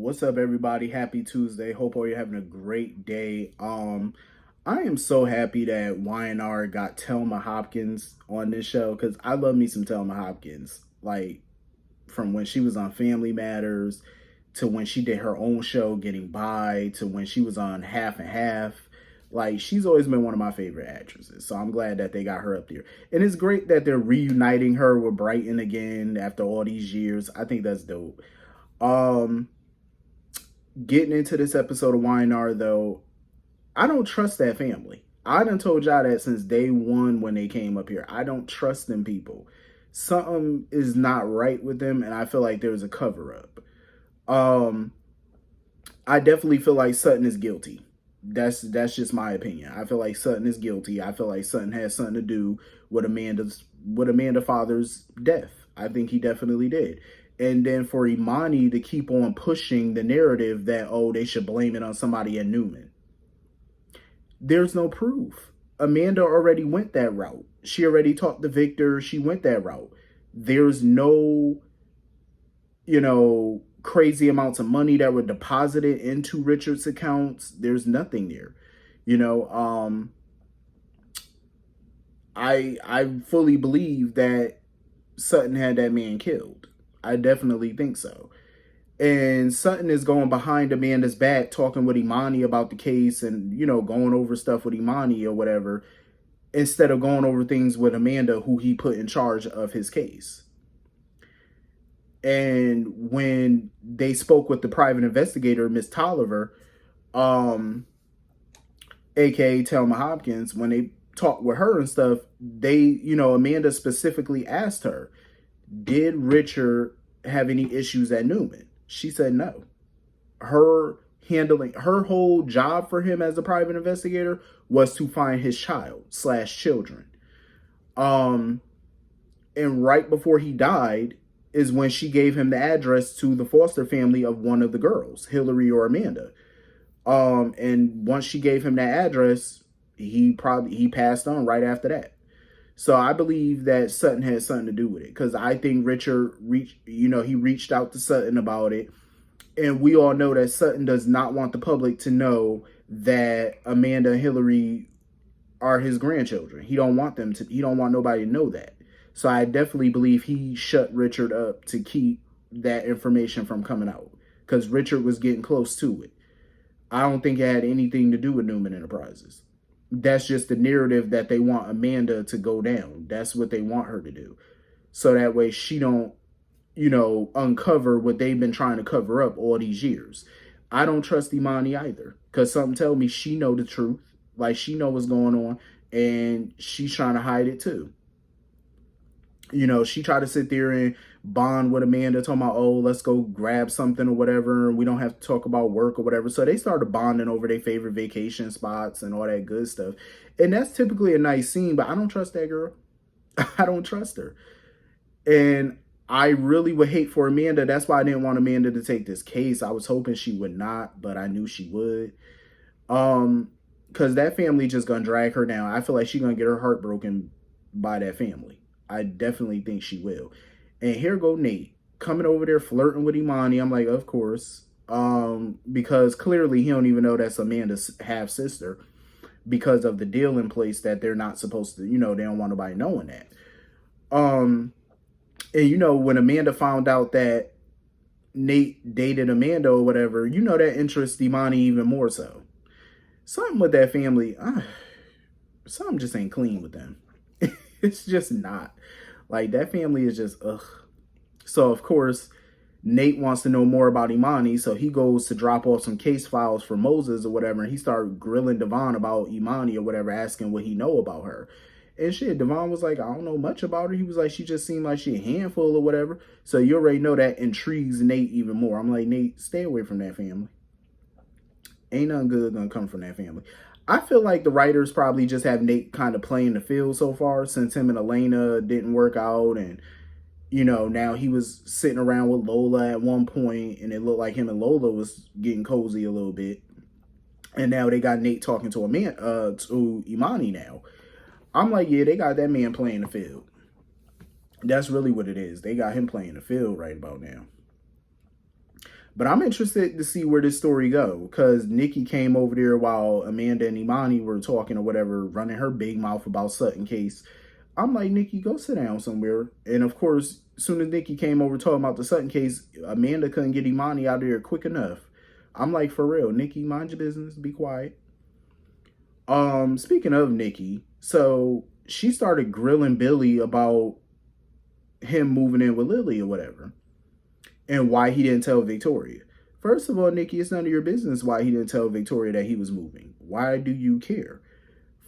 What's up, everybody? Happy Tuesday. Hope all you're having a great day. I am so happy that YNR got Telma Hopkins on this show because I love me some Telma Hopkins. Like from when she was on Family Matters to when she did her own show, Getting By, to when she was on Half and Half. Like she's always been one of my favorite actresses. So I'm glad that they got her up there. And it's great that they're reuniting her with Brighton again after all these years. I think that's dope. Um, Getting into this episode of YNR though, I don't trust that family. I done told y'all that since day one when they came up here. I don't trust them people. Something is not right with them, and I feel like there's a cover up. Um, I definitely feel like Sutton is guilty. That's just my opinion. I feel like Sutton is guilty. I feel like Sutton has something to do with Amanda Father's death. I think he definitely did. And then for Imani to keep on pushing the narrative that, oh, they should blame it on somebody at Newman. There's no proof. Amanda already went that route. She already talked to Victor. She went that route. There's no, crazy amounts of money that were deposited into Richard's accounts. There's nothing there. You know, I fully believe that Sutton had that man killed. I definitely think so. And Sutton is going behind Amanda's back, talking with Imani about the case and, going over stuff with Imani or whatever, instead of going over things with Amanda, who he put in charge of his case. And when they spoke with the private investigator, Miss Tolliver, aka Thelma Hopkins, when they talked with her and stuff, Amanda specifically asked her, did Richard have any issues at Newman? She said no. Her whole job for him as a private investigator was to find his child/children. And right before he died is when she gave him the address to the foster family of one of the girls, Hillary or Amanda. And once she gave him that address, he passed on right after that. So I believe that Sutton had something to do with it, because I think Richard reached out to Sutton about it. And we all know that Sutton does not want the public to know that Amanda and Hillary are his grandchildren. He don't want nobody to know that. So I definitely believe he shut Richard up to keep that information from coming out, because Richard was getting close to it. I don't think it had anything to do with Newman Enterprises. That's just the narrative that they want Amanda to go down. That's what they want her to do. So that way she don't, uncover what they've been trying to cover up all these years. I don't trust Imani either, because something tell me she know the truth. Like, she know what's going on, and she's trying to hide it too. She tried to sit there and bond with Amanda, talking about, oh, let's go grab something or whatever. We don't have to talk about work or whatever. So they started bonding over their favorite vacation spots and all that good stuff. And that's typically a nice scene, but I don't trust that girl. I don't trust her. And I really would hate for Amanda. That's why I didn't want Amanda to take this case. I was hoping she would not, but I knew she would. Because that family just gonna drag her down. I feel like she's gonna get her heart broken by that family. I definitely think she will. And here go Nate coming over there flirting with Imani. I'm like, of course. Because clearly he don't even know that's Amanda's half sister, because of the deal in place that they're not supposed to, they don't want nobody knowing that. And when Amanda found out that Nate dated Amanda or whatever, that interests Imani even more so. Something with that family, something just ain't clean with them. It's just not. Like, that family is just, ugh. So, of course, Nate wants to know more about Imani, so he goes to drop off some case files for Moses or whatever, and he started grilling Devon about Imani or whatever, asking what he know about her. And shit, Devon was like, I don't know much about her. He was like, she just seemed like she a handful or whatever. So you already know that intrigues Nate even more. I'm like, Nate, stay away from that family. Ain't nothing good gonna come from that family. I feel like the writers probably just have Nate kind of playing the field so far, since him and Elena didn't work out. And, now he was sitting around with Lola at one point, and it looked like him and Lola was getting cozy a little bit. And now they got Nate talking to to Imani now. I'm like, yeah, they got that man playing the field. That's really what it is. They got him playing the field right about now. But I'm interested to see where this story go, because Nikki came over there while Amanda and Imani were talking or whatever, running her big mouth about Sutton case. I'm like, Nikki, go sit down somewhere. And of course, as soon as Nikki came over talking about the Sutton case, Amanda couldn't get Imani out of there quick enough. I'm like, for real, Nikki, mind your business, be quiet. Speaking of Nikki, so she started grilling Billy about him moving in with Lily or whatever, and why he didn't tell Victoria. First of all, Nikki, it's none of your business why he didn't tell Victoria that he was moving. Why do you care?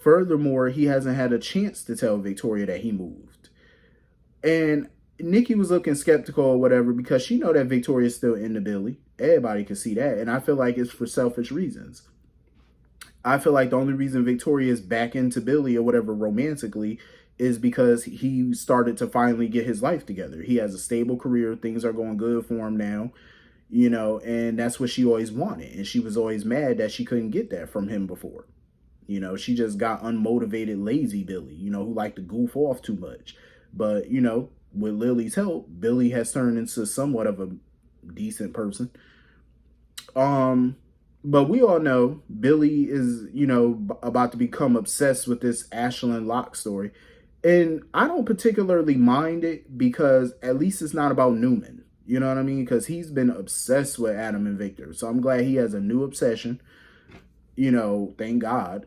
Furthermore, he hasn't had a chance to tell Victoria that he moved. And Nikki was looking skeptical or whatever because she know that Victoria's still into Billy. Everybody can see that. And I feel like it's for selfish reasons. I feel like the only reason Victoria is back into Billy or whatever romantically is because he started to finally get his life together. He has a stable career. Things are going good for him now, you know, and that's what she always wanted. And she was always mad that she couldn't get that from him before. You know, she just got unmotivated, lazy Billy, you know, who liked to goof off too much. But, you know, with Lily's help, Billy has turned into somewhat of a decent person. But we all know Billy is, you know, about to become obsessed with this Ashlyn Locke story. And I don't particularly mind it because at least it's not about Newman. You know what I mean? Because he's been obsessed with Adam and Victor. So I'm glad he has a new obsession. You know, thank God.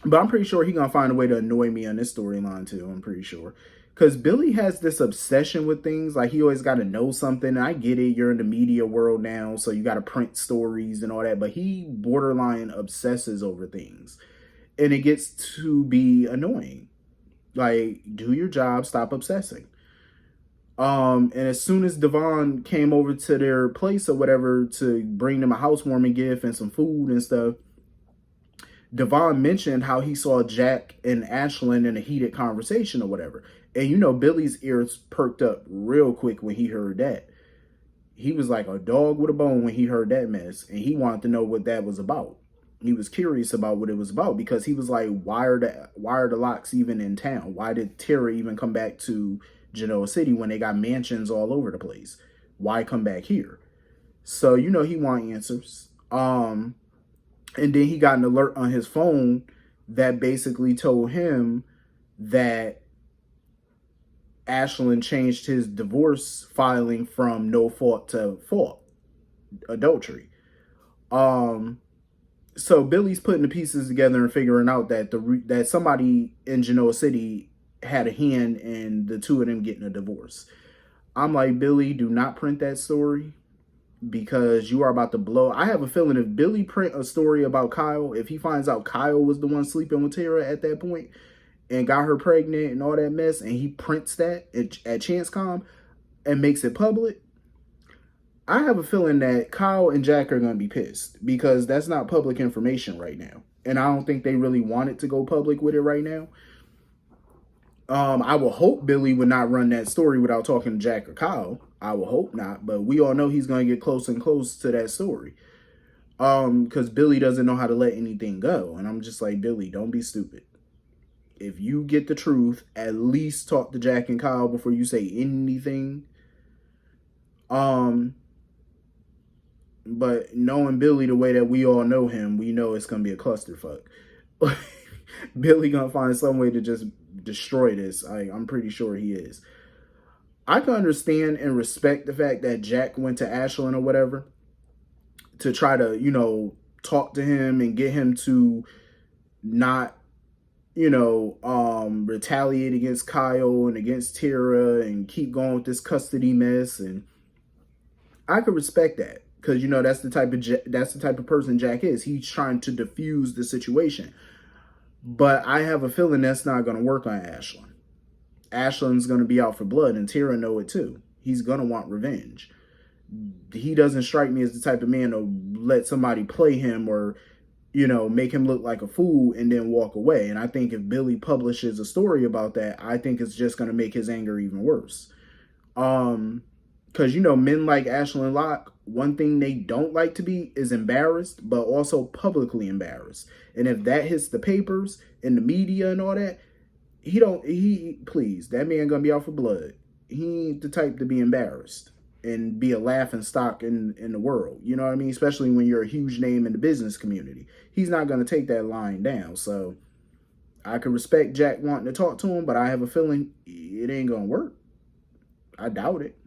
But I'm pretty sure he's going to find a way to annoy me on this storyline too. I'm pretty sure. Because Billy has this obsession with things. Like, he always got to know something. And I get it. You're in the media world now, so you got to print stories and all that. But he borderline obsesses over things. And it gets to be annoying. Like, do your job. Stop obsessing. And as soon as Devon came over to their place or whatever to bring them a housewarming gift and some food and stuff, Devon mentioned how he saw Jack and Ashlyn in a heated conversation or whatever. And, you know, Billy's ears perked up real quick when he heard that. He was like a dog with a bone when he heard that mess. And he wanted to know what that was about. He was curious about what it was about because he was like, why are the Locks even in town? Why did Tara even come back to Genoa City when they got mansions all over the place? Why come back here? So, you know, he want answers. And then he got an alert on his phone that basically told him that Ashlyn changed his divorce filing from no fault to fault, adultery. So Billy's putting the pieces together and figuring out that that somebody in Genoa City had a hand in the two of them getting a divorce. I'm like, Billy, do not print that story because you are about to blow. I have a feeling if Billy print a story about Kyle, if he finds out Kyle was the one sleeping with Tara at that point and got her pregnant and all that mess, and he prints that at ChanceCom and makes it public, I have a feeling that Kyle and Jack are going to be pissed because that's not public information right now. And I don't think they really wanted to go public with it right now. I will hope Billy would not run that story without talking to Jack or Kyle. I will hope not, but we all know he's going to get close and close to that story. Because Billy doesn't know how to let anything go. And I'm just like, Billy, don't be stupid. If you get the truth, at least talk to Jack and Kyle before you say anything. But knowing Billy the way that we all know him, we know it's going to be a clusterfuck. Billy going to find some way to just destroy this. I'm pretty sure he is. I can understand and respect the fact that Jack went to Ashlyn or whatever to try to, you know, talk to him and get him to not, you know, retaliate against Kyle and against Tara and keep going with this custody mess. And I could respect that because, you know, that's the type of person Jack is. He's trying to diffuse the situation. But I have a feeling that's not going to work on Ashlyn. Ashlyn's going to be out for blood, and Tara know it too. He's going to want revenge. He doesn't strike me as the type of man to let somebody play him or, you know, make him look like a fool and then walk away. And I think if Billy publishes a story about that, I think it's just going to make his anger even worse. Because, you know, men like Ashlyn Locke, one thing they don't like to be is embarrassed, but also publicly embarrassed. And if that hits the papers and the media and all that, please, that man gonna be out for blood. He ain't the type to be embarrassed. and be a laughing stock in the world. You know what I mean? Especially when you're a huge name in the business community. He's not going to take that line down. So I could respect Jack wanting to talk to him, but I have a feeling it ain't going to work. I doubt it.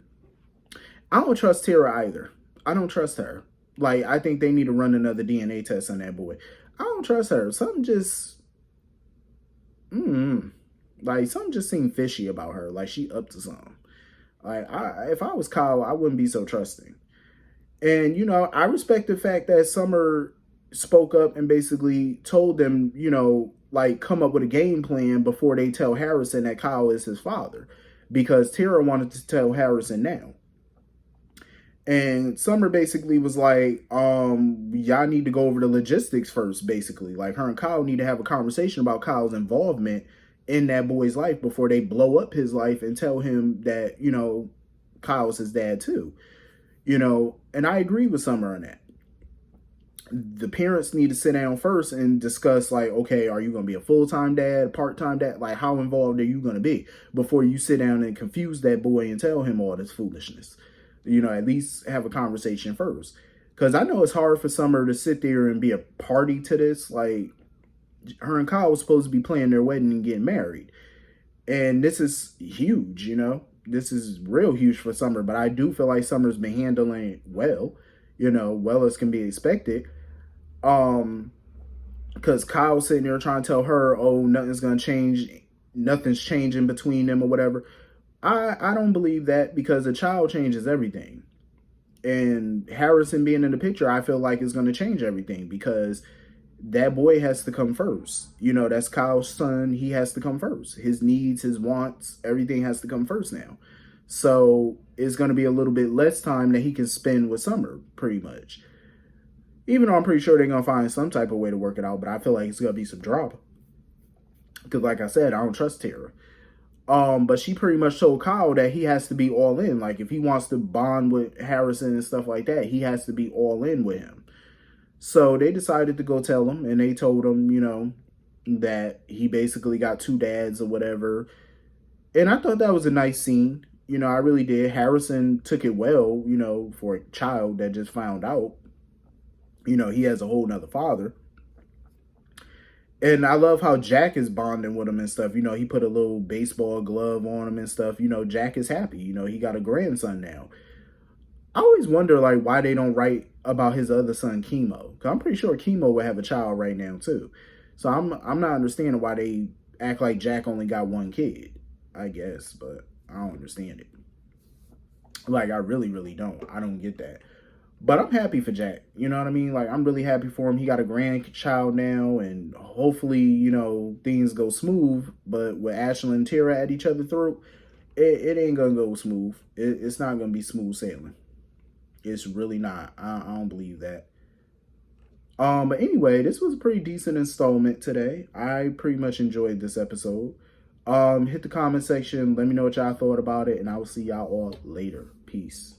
I don't trust Tara either. I don't trust her. Like, I think they need to run another DNA test on that boy. I don't trust her. Something just, like, something just seemed fishy about her. Like, she up to something. Like, if I was Kyle, I wouldn't be so trusting. And, you know, I respect the fact that Summer spoke up and basically told them, you know, like, come up with a game plan before they tell Harrison that Kyle is his father. Because Tara wanted to tell Harrison now. And Summer basically was like, y'all need to go over the logistics first, basically. Like, her and Kyle need to have a conversation about Kyle's involvement in that boy's life before they blow up his life and tell him that, you know, Kyle's his dad too. You know, and I agree with Summer on that. The parents need to sit down first and discuss, like, okay, are you going to be a full-time dad, part-time dad? Like, how involved are you going to be before you sit down and confuse that boy and tell him all this foolishness? You know, at least have a conversation first. Because I know it's hard for Summer to sit there and be a party to this. Like, her and Kyle was supposed to be planning their wedding and getting married. And this is huge, you know. This is real huge for Summer. But I do feel like Summer's been handling it well. You know, well as can be expected. Because Kyle's sitting there trying to tell her, oh, nothing's going to change. Nothing's changing between them or whatever. I don't believe that, because a child changes everything. And Harrison being in the picture, I feel like is going to change everything, because that boy has to come first. You know, that's Kyle's son. He has to come first. His needs, his wants, everything has to come first now. So it's going to be a little bit less time that he can spend with Summer, pretty much. Even though I'm pretty sure they're going to find some type of way to work it out, but I feel like it's going to be some drama. Because like I said, I don't trust Tara. But she pretty much told Kyle that he has to be all in. Like, if he wants to bond with Harrison and stuff like that, he has to be all in with him. So they decided to go tell him, and they told him, you know, that he basically got two dads or whatever. And I thought that was a nice scene. You know, I really did. Harrison took it well, you know, for a child that just found out. You know, he has a whole nother father. And I love how Jack is bonding with him and stuff. You know, he put a little baseball glove on him and stuff. You know, Jack is happy. You know, he got a grandson now. I always wonder, like, why they don't write about his other son, Chemo. Because I'm pretty sure Chemo would have a child right now, too. So I'm not understanding why they act like Jack only got one kid, I guess. But I don't understand it. Like, I really, really don't. I don't get that. But I'm happy for Jack. You know what I mean? Like, I'm really happy for him. He got a grandchild now, and hopefully, you know, things go smooth. But with Ashley and Tara at each other's throat, it ain't going to go smooth. It's not going to be smooth sailing. It's really not. I don't believe that. But anyway, this was a pretty decent installment today. I pretty much enjoyed this episode. Hit the comment section. Let me know what y'all thought about it, and I will see y'all all later. Peace.